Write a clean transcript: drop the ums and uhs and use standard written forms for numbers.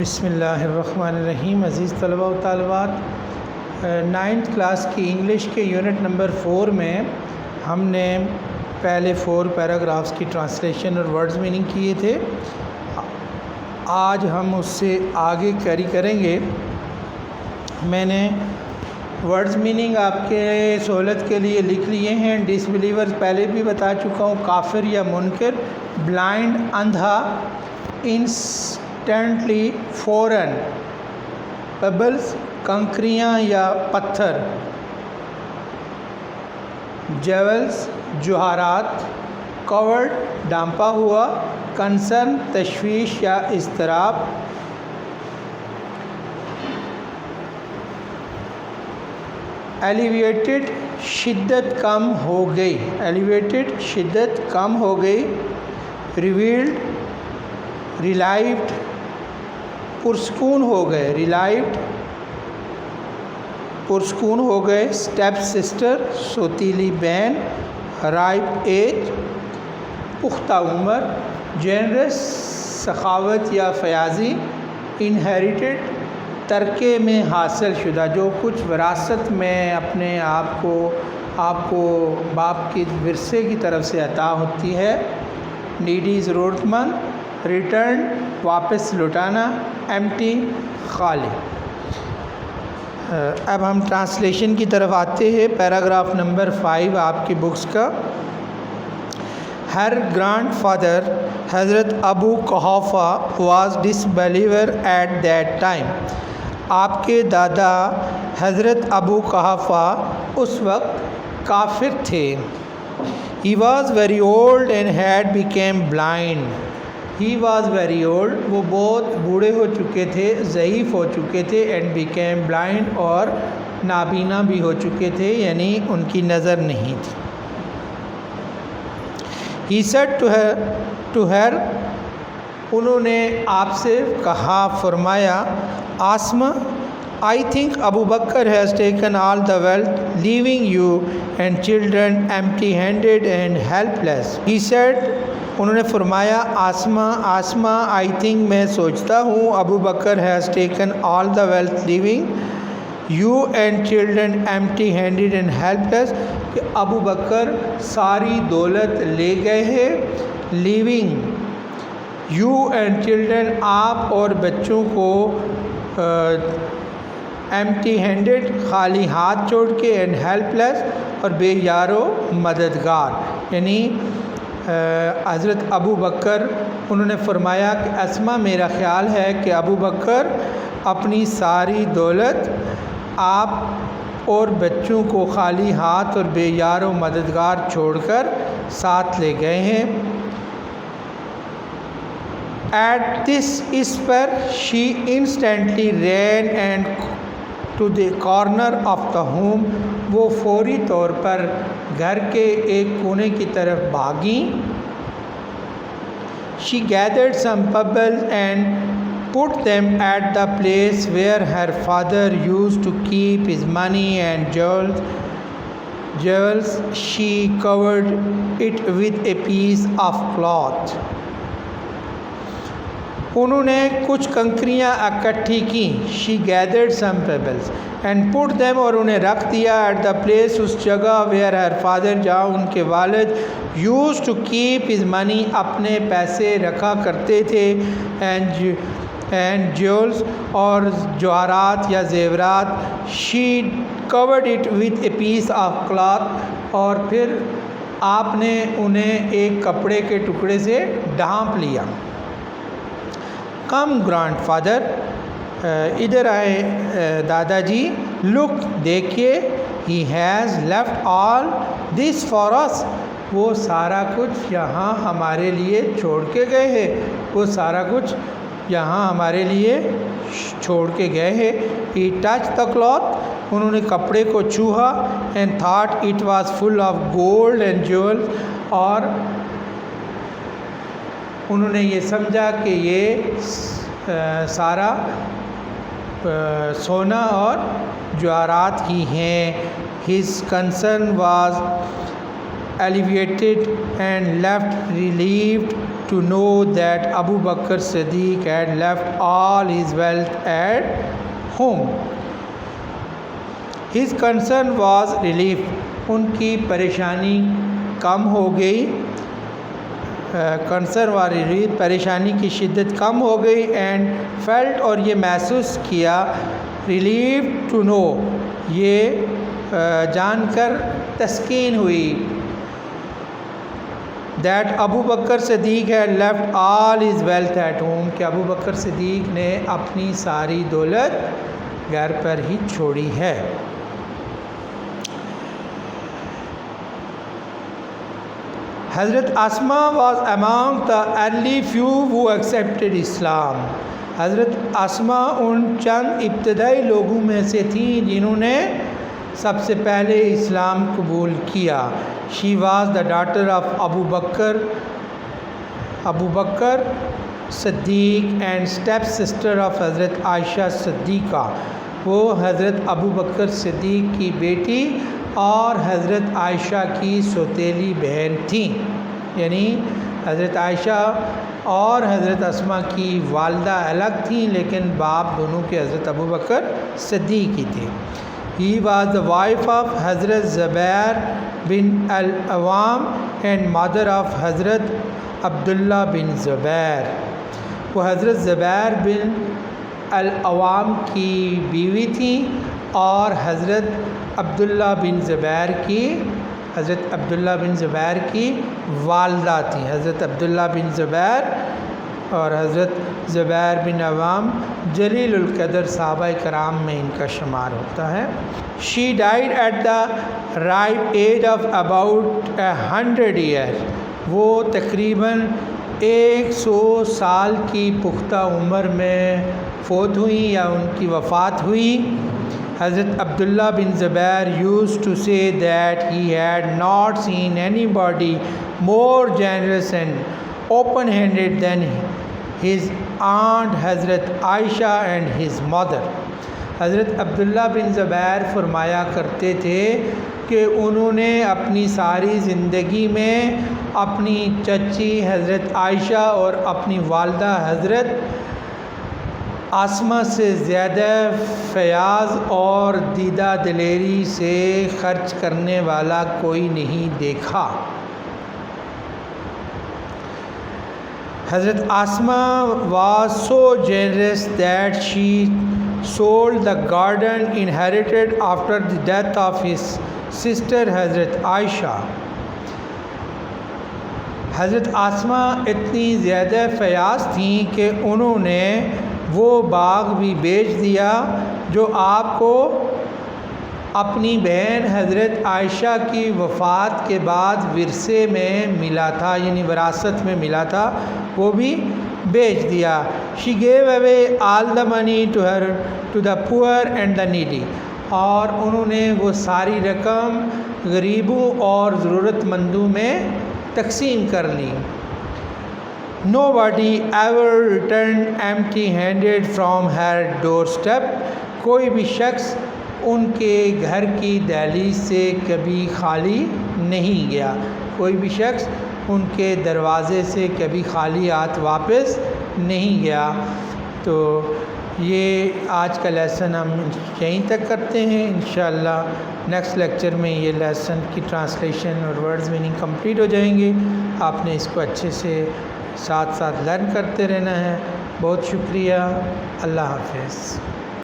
بسم اللہ الرحمن الرحیم۔ عزیز طلباء و طالبات، 9th کلاس کی انگلش کے یونٹ نمبر 4 میں ہم نے پہلے 4 پیراگرافز کی ٹرانسلیشن اور ورڈز میننگ کیے تھے۔ آج ہم اس سے آگے کیری کریں گے۔ میں نے ورڈز میننگ آپ کے سہولت کے لیے لکھ لیے ہیں۔ ڈس بلیورز پہلے بھی بتا چکا ہوں، کافر یا منکر، بلائنڈ اندھا، انسٹنٹلی فوراً، پیبلز کنکریاں یا پتھر، جیولز جوہرات، کورڈ ڈھانپا ہوا، کنسرن تشویش یا اضطراب، ایلیویٹڈ شدت کم ہو گئی، ایلیویٹڈ شدت کم ہو گئی، ریویلڈ ریلائیوڈ پرسکون ہو گئے، ریلائیوڈ پرسکون ہو گئے، اسٹیپ سسٹر سوتیلی بہن، رائپ ایج پختہ عمر، جنرس سخاوت یا فیاضی، انہیریٹڈ ترکے میں حاصل شدہ، جو کچھ وراثت میں اپنے آپ کو باپ کی ورثے کی طرف سے عطا ہوتی ہے، نیڈی ضرورت مند، ریٹرن واپس لوٹانا، ایمٹی خالی۔ اب ہم ٹرانسلیشن کی طرف آتے ہیں۔ پیراگراف نمبر 5 آپ کی بکس کا۔ ہر گرانڈ فادر حضرت Abu Quhafa was disbeliever at that time. آپ کے دادا حضرت ابو قحافہ اس وقت کافر تھے۔ He was very old and had become blind. He was very old، وہ بہت بوڑھے ہو چکے تھے، ضعیف ہو چکے تھے، and became blind، اور نابینا بھی ہو چکے تھے، یعنی ان کی نظر نہیں تھی۔ He said to her، انہوں نے آپ سے کہا، فرمایا، آسما، I think Abu Bakr has taken all the wealth, leaving you and children empty-handed and helpless. He said، انہوں نے فرمایا، آسما، I think، میں سوچتا ہوں، Abu Bakr has taken all the wealth, leaving you and children empty-handed and helpless، کہ ابو بکر ساری دولت لے گئے ہیں، leaving you and children، آپ اور بچوں کو ایمٹی ہینڈڈ، خالی ہاتھ چھوڑ کے، اینڈ ہیلپ لیس، اور بے یار و مددگار، یعنی حضرت ابو بکر انہوں نے فرمایا کہ اسما، میرا خیال ہے کہ ابو بکر اپنی ساری دولت آپ اور بچوں کو خالی ہاتھ اور بے یار و مددگار چھوڑ کر ساتھ لے گئے ہیں۔ ایٹ دس، اس پر، she instantly ran and to the corner of the home, وہ فوری طور پر گھر کے ایک کونے کی طرف بھاگیں۔ She gathered some pebbles and put them at the place where her father used to keep his money and jewels. She covered it with a piece of cloth. انہوں نے کچھ کنکریاں اکٹھی کیں، she gathered some pebbles and put them، اور انہیں رکھ دیا، at the place، اس جگہ، where her father، جہاں ان کے والد used to keep his money، اپنے پیسے رکھا کرتے تھے، and jewels، اور جواہرات یا زیورات، she covered it with a piece of cloth، اور پھر آپ نے انہیں ایک کپڑے کے ٹکڑے سے ڈھانپ لیا۔ کم گرانڈ فادر، ادھر آئے دادا جی، لک، دیکھیے، he has left all this for us، وہ سارا کچھ یہاں ہمارے لیے چھوڑ کے گئے ہیں، وہ سارا کچھ یہاں ہمارے لیے چھوڑ کے گئے ہیں۔ he touched the cloth، انہوں نے کپڑے کو چھوہا، and thought it was full of gold and jewels، اور انہوں نے یہ سمجھا کہ یہ سارا سونا اور جواہرات ہی ہیں۔ his concern was alleviated and left relieved to know that Abu Bakr Siddiq had left all his wealth at home. His concern was relief. ان کی پریشانی کم ہو گئی. کنسر و ریلیف پریشانی کی شدت کم ہو گئی. اینڈ فیلٹ اور یہ محسوس کیا. ریلیف ٹو نو یہ جان کر تسکین ہوئی. That Abu Bakr Siddiq had left all his wealth at home کہ ابو بکر صدیق نے اپنی ساری دولت گھر پر ہی چھوڑی ہے. حضرت اسما was among the early few who accepted Islam. حضرت اسما ان چند ابتدائی لوگوں میں سے تھیں جنہوں نے سب سے پہلے اسلام قبول کیا. She was the daughter of Abu Bakr Siddiq and step sister of حضرت عائشہ صدیقہ. وہ حضرت ابو بکر صدیق کی بیٹی اور حضرت عائشہ کی سوتیلی بہن تھیں. یعنی حضرت عائشہ اور حضرت اسما کی والدہ الگ تھیں لیکن باپ دونوں کے حضرت ابو بکر صدیق ہی تھے. He was the wife of حضرت زبیر بن العوام and mother of حضرت عبداللہ بن زبیر. وہ حضرت زبیر بن العوام کی بیوی تھیں اور حضرت عبداللہ بن زبیر کی والدہ تھیں. حضرت عبداللہ بن زبیر اور حضرت زبیر بن عوام جلیل القدر صحابہ کرام میں ان کا شمار ہوتا ہے. She died at the ripe age of about 100 years. وہ تقریباً 100 سال کی پختہ عمر میں فوت ہوئیں یا ان کی وفات ہوئی. حضرت عبداللہ بن زبیر used to say that he had not seen anybody more generous and open-handed than his aunt حضرت عائشہ and his mother. حضرت عبداللہ بن زبیر فرمایا کرتے تھے کہ انہوں نے اپنی ساری زندگی میں اپنی چچی حضرت عائشہ اور اپنی والدہ حضرت اسما سے زیادہ فیاض اور دیدہ دلیری سے خرچ کرنے والا کوئی نہیں دیکھا. حضرت اسما was so generous that she sold the garden inherited after the death of his sister حضرت عائشہ. حضرت اسما اتنی زیادہ فیاض تھیں کہ انہوں نے وہ باغ بھی بیچ دیا جو آپ کو اپنی بہن حضرت عائشہ کی وفات کے بعد ورثے میں ملا تھا, یعنی وراثت میں ملا تھا, وہ بھی بیچ دیا. She gave away all the money to the poor and the needy. اور انہوں نے وہ ساری رقم غریبوں اور ضرورت مندوں میں تقسیم کر لی. Nobody ever returned empty-handed from her doorstep. کوئی بھی شخص ان کے گھر کی دہلیز سے کبھی خالی نہیں گیا. کوئی بھی شخص ان کے دروازے سے کبھی خالی ہاتھ واپس نہیں گیا. تو یہ آج کا لیسن ہم یہیں تک کرتے ہیں. انشاءاللہ نیکسٹ لیکچر میں یہ لیسن کی ٹرانسلیشن اور ورڈز میننگ کمپلیٹ ہو جائیں گے. آپ نے اس کو اچھے سے ساتھ لرن کرتے رہنا ہے. بہت شکریہ. اللہ حافظ.